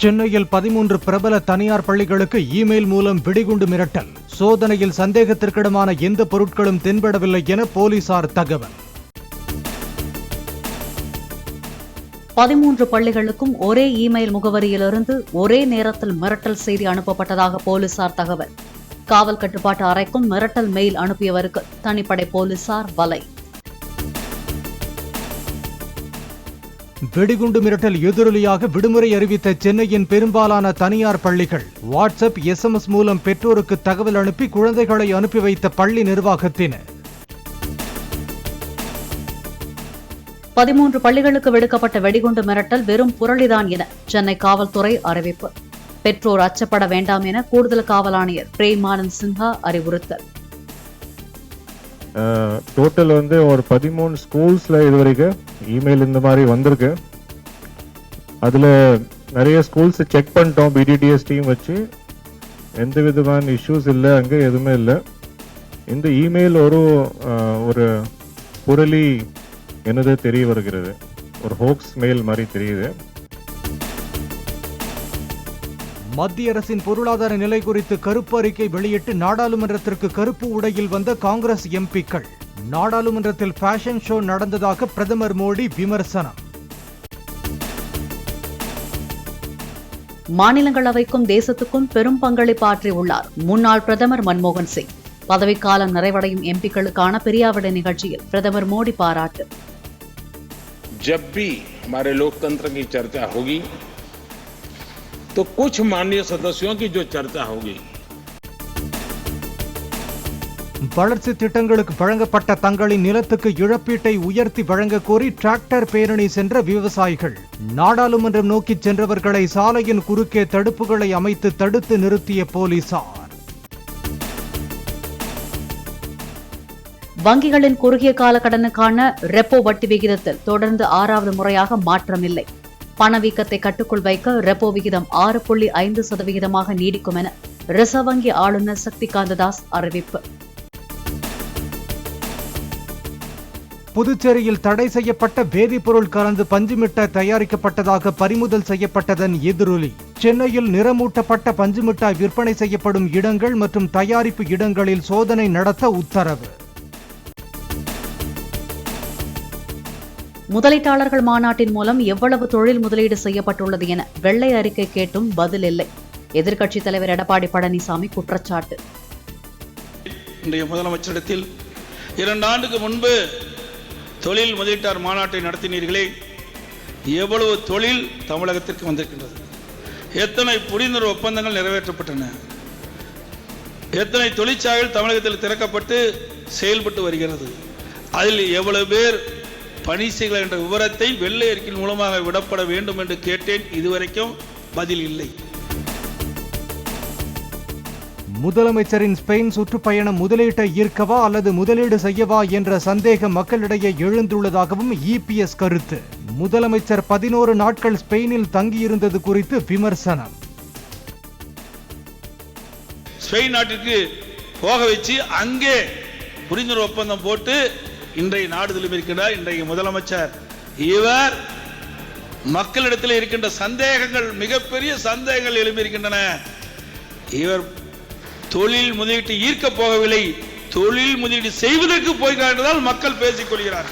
சென்னையில் 13 பிரபல தனியார் பள்ளிகளுக்கு இமெயில் மூலம் வெடிகுண்டு மிரட்டல். சோதனையில் சந்தேகத்திற்கிடமான எந்த பொருட்களும் தென்படவில்லை என போலீசார் தகவல். 13 பள்ளிகளுக்கும் ஒரே இமெயில் முகவரியிலிருந்து ஒரே நேரத்தில் மிரட்டல் செய்தி அனுப்பப்பட்டதாக போலீசார் தகவல். காவல் கட்டுப்பாட்டு அறைக்கும் மிரட்டல் மெயில் அனுப்பியவருக்கு தனிப்படை போலீசார் வலை. வெடிகுண்டு மிரட்டல் எதிரொலியாக விடுமுறை அறிவித்த சென்னையின் பெரும்பாலான தனியார் பள்ளிகள் வாட்ஸ்அப், SMS மூலம் பெற்றோருக்கு தகவல் அனுப்பி குழந்தைகளை அனுப்பி வைத்த பள்ளி நிர்வாகத்தினர். 13 பள்ளிகளுக்கு விடுக்கப்பட்ட வெடிகுண்டு மிரட்டல் வெறும் புரளிதான் என சென்னை காவல்துறை அறிவிப்பு. பெற்றோர் அச்சப்பட வேண்டாம் என கூடுதல் காவல் ஆணையர் பிரேமானந்த் சின்ஹா அறிவுறுத்தல். டோட்டல் ஒரு 13 ஸ்கூல்ஸ்ல இதுவரைக்கும் இமெயில் இந்த மாதிரி வந்திருக்கு. அதுல நிறைய ஸ்கூல்ஸ் செக் பண்ணிட்டோம். BDTS டீம் வச்சு எந்த விதமான இஷ்யூஸ் இல்லை, அங்கே எதுவுமே இல்லை. இந்த இமெயில் ஒரு புரளி என்னது தெரிய வருகிறது, ஒரு ஹோக்ஸ் மெயில் மாதிரி தெரியுது. மத்திய அரசின் பொருளாதார நிலை குறித்து கருப்பு அறிக்கை வெளியிட்டு நாடாளுமன்றத்திற்கு கருப்பு உடையில் வந்த காங்கிரஸ் எம்பிக்கள். நாடாளுமன்றத்தில் ஃபேஷன் ஷோ நடந்ததாக பிரதமர் மோடி விமர்சனம். மாநிலங்களவைக்கும் தேசத்துக்கும் பெரும் பங்களிப்பு ஆற்றியுள்ளார் முன்னாள் பிரதமர் மன்மோகன் சிங். பதவிக்காலம் நிறைவடையும் எம்பிக்களுக்கான பிரியாவிடை நிகழ்ச்சியில் பிரதமர் மோடி பாராட்டு. जब भी हमारे लोकतंत्र की चर्चा होगी तो कुछ माननीय सदस्यों की जो चर्चा होगी. வளர்ச்சி திட்டங்களுக்கு வழங்கப்பட்ட தங்களின் நிலத்துக்கு இழப்பீட்டை உயர்த்தி வழங்க கோரி டிராக்டர் பேரணி சென்ற விவசாயிகள். நாடாளுமன்றம் நோக்கி சென்றவர்களை சாலையின் குறுக்கே தடுப்புகளை அமைத்து தடுத்து நிறுத்திய போலீசார். வங்கிகளின் குறுகிய கால கடனுக்கான ரெப்போ வட்டி விகிதத்தில் தொடர்ந்து 6வது முறையாக மாற்றமில்லை. பணவீக்கத்தை கட்டுக்குள் வைக்க ரெப்போ விகிதம் 6.5% நீடிக்கும் என ரிசர்வ் வங்கி ஆளுநர் சக்திகாந்த தாஸ் அறிவிப்பு. புதுச்சேரியில் தடை செய்யப்பட்ட வேதிப்பொருள் கலந்து பஞ்சு மிட்டாய் தயாரிக்கப்பட்டதாக பறிமுதல் செய்யப்பட்டதன் எதிரொலி. சென்னையில் நிறமூட்டப்பட்ட பஞ்சு மிட்டாய் விற்பனை செய்யப்படும் இடங்கள் மற்றும் தயாரிப்பு இடங்களில் சோதனை நடத்த உத்தரவு. முதலீட்டாளர்கள் மாநாட்டின் மூலம் எவ்வளவு தொழில் முதலீடு செய்யப்பட்டுள்ளது என வெள்ளை அறிக்கை கேட்டும் பதில் இல்லை. எதிர்க்கட்சித் தலைவர் எடப்பாடி பழனிசாமி குற்றச்சாட்டு. இன்றைய முதலமைச்சரிடத்தில் 2 ஆண்டுக்கு முன்பு தொழில் முதலீட்டாளர் மாநாட்டை நடத்தினீர்களே, எவ்வளவு தொழில் தமிழகத்திற்கு வந்திருக்கின்றது, எத்தனை புரிந்துணர்வு ஒப்பந்தங்கள் நிறைவேற்றப்பட்டன, எத்தனை தொழிற்சாலைகள் தமிழகத்தில் திறக்கப்பட்டு செயல்பட்டு வருகிறது, அதில் எவ்வளவு பேர் பணி செய்கிறார் என்ற விவரத்தை வெள்ளை அறிக்கையின் மூலமாக விடப்பட வேண்டும் என்று கேட்டேன். இதுவரைக்கும் பதில் இல்லை. முதலமைச்சரின் ஸ்பெயின் சுற்றுப்பயணம் முதலீட்டை ஈர்க்கவா அல்லது முதலீடு செய்யவா என்ற சந்தேகம் மக்களிடையே எழுந்துள்ளதாகவும் EPS கருத்து. முதலமைச்சர் 11 நாட்கள் ஸ்பெயினில் தங்கியிருந்தது குறித்து விமர்சனம். ஸ்பெயின் நாட்டிற்கு போக வச்சு அங்கே புரிந்துணர்வு ஒப்பந்தம் போட்டு இன்றைய நாடு திரும்பியிருக்கிறார் இன்றைய முதலமைச்சர். இவர் மக்களிடத்தில் இருக்கின்ற சந்தேகங்கள், மிகப்பெரிய சந்தேகங்கள் எழுப்பியிருக்கின்றன. இவர் தொழில் முதலீட்டு ஈர்க்க போகவில்லை, தொழில் முதலீடு செய்வதற்கு போய்காட்டுவதால் மக்கள் பேசிக் கொள்கிறார்.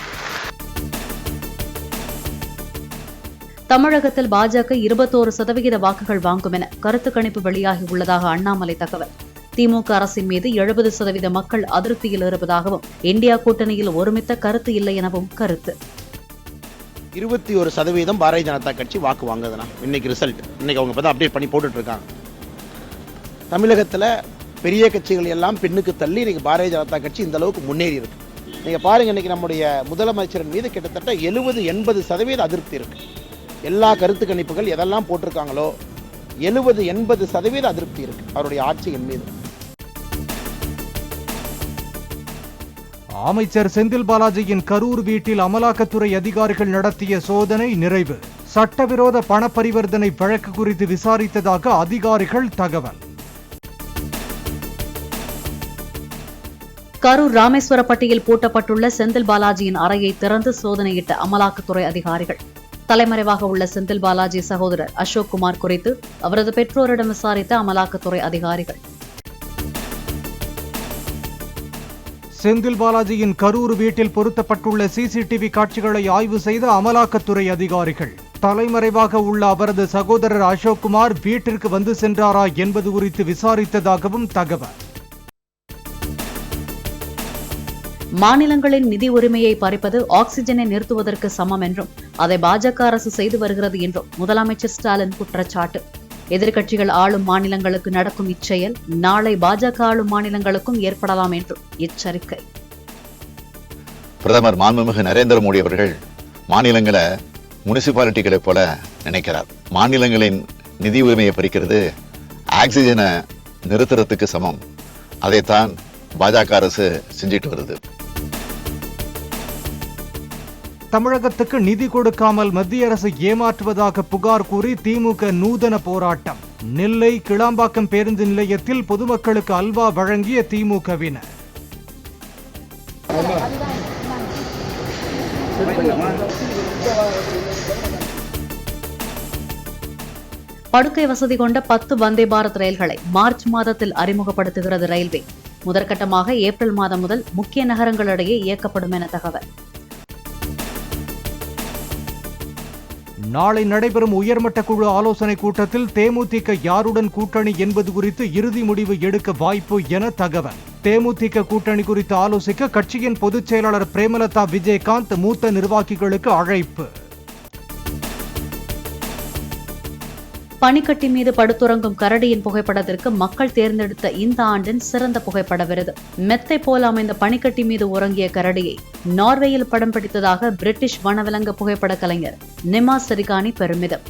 தமிழகத்தில் பாஜக 21% வாக்குகள் வாங்கும் என கருத்து கணிப்பு வெளியாகி உள்ளதாக அண்ணாமலை தகவல். திமுக அரசின் மீது 70% மக்கள் அதிருப்தியில் இருப்பதாகவும் இந்தியா கூட்டணியில் ஒருமித்த கருத்து இல்லை எனவும் கருத்து. 21% பாரதிய ஜனதா கட்சி வாக்கு வாங்குதுன்னா இன்னைக்கு ரிசல்ட், இன்னைக்கு அவங்க அப்டேட் பண்ணி போட்டுட்டு இருக்காங்க. தமிழகத்தில் பெரிய கட்சிகள் எல்லாம் பின்னுக்கு தள்ளி இன்னைக்கு பாரதிய ஜனதா கட்சி இந்த அளவுக்கு முன்னேறி இருக்கு. நீங்க பாருங்க, இன்னைக்கு நம்முடைய முதலமைச்சரின் மீது கிட்டத்தட்ட 70-80% அதிருப்தி இருக்கு. எல்லா கருத்து கணிப்புகள் எதெல்லாம் போட்டிருக்காங்களோ 70-80% அதிருப்தி இருக்கு அவருடைய ஆட்சியின் மீது. அமைச்சர் செந்தில் பாலாஜியின் கரூர் வீட்டில் அமலாக்கத்துறை அதிகாரிகள் நடத்திய சோதனை நிறைவு. சட்டவிரோத பண பரிவர்த்தனை வழக்கு குறித்து விசாரித்ததாக அதிகாரிகள் தகவல். கரூர் ராமேஸ்வரப்பட்டியில் பூட்டப்பட்டுள்ள செந்தில் பாலாஜியின் அறையை திறந்து சோதனையிட்ட அமலாக்கத்துறை அதிகாரிகள். தலைமறைவாக உள்ள செந்தில் பாலாஜி சகோதரர் அசோக் குமார் குறித்து அவரது பெற்றோரிடம் விசாரித்த அமலாக்கத்துறை அதிகாரிகள். செந்தில் பாலாஜியின் கரூர் வீட்டில் பொருத்தப்பட்டுள்ள சிசிடிவி காட்சிகளை ஆய்வு செய்த அமலாக்கத்துறை அதிகாரிகள் தலைமறைவாக உள்ள அவரது சகோதரர் அசோக் குமார் வீட்டிற்கு வந்து சென்றாரா என்பது குறித்து விசாரித்ததாகவும் தகவல். மாநிலங்களின் நிதி உரிமையை பறிப்பது ஆக்சிஜனை நிறுத்துவதற்கு சமம் என்றும் அதை பாஜக அரசு செய்து வருகிறது என்றும் முதலமைச்சர் ஸ்டாலின் குற்றச்சாட்டு. எதிர்க்கட்சிகள் ஆளும் மாநிலங்களுக்கு நடக்கும் இச்செயல் நாளை பாஜக ஆளும் மாநிலங்களுக்கும் ஏற்படலாம் என்றும் எச்சரிக்கை. பிரதமர் மாண்புமிகு நரேந்திர மோடி அவர்கள் மாநிலங்களை முனிசிபாலிட்டிகளை போல நினைக்கிறார். மாநிலங்களின் நிதி உரிமையை பறிக்கிறது ஆக்சிஜனை நிறுத்துறதுக்கு சமம். அதைத்தான் பாஜக அரசு செஞ்சிட்டு வருது. தமிழகத்துக்கு நிதி கொடுக்காமல் மத்திய அரசு ஏமாற்றுவதாக புகார் கூறி திமுக நூதன போராட்டம். நெல்லை கிளாம்பாக்கம் பேருந்து நிலையத்தில் பொதுமக்களுக்கு அல்வா வழங்கிய திமுகவினர். படுக்கை வசதி கொண்ட 10 வந்தே பாரத் ரயில்களை மார்ச் மாதத்தில் அறிமுகப்படுத்துகிறது ரயில்வே. முதற்கட்டமாக ஏப்ரல் மாதம் முதல் முக்கிய நகரங்களிடையே இயக்கப்படும் என தகவல். நாளை நடைபெறும் உயர்மட்ட குழு ஆலோசனை கூட்டத்தில் தேமுதிக யாருடன் கூட்டணி என்பது குறித்து இறுதி முடிவு எடுக்க வாய்ப்பு என தகவல். தேமுதிக கூட்டணி குறித்து ஆலோசிக்க கட்சியின் பொதுச் செயலாளர் பிரேமலதா விஜயகாந்த் மூத்த நிர்வாகிகளுக்கு அழைப்பு. பனிக்கட்டி மீது படுத்துறங்கும் கரடியின் புகைப்படத்திற்கு மக்கள் தேர்ந்தெடுத்த இந்த ஆண்டின் சிறந்த புகைப்பட விருது. மெத்தை போல் அமைந்த பனிக்கட்டி மீது உறங்கிய கரடியை நார்வேயில் படம் பிடித்ததாக பிரிட்டிஷ் வனவிலங்கு புகைப்பட கலைஞர் நிமா சரிகானி பெருமிதம்.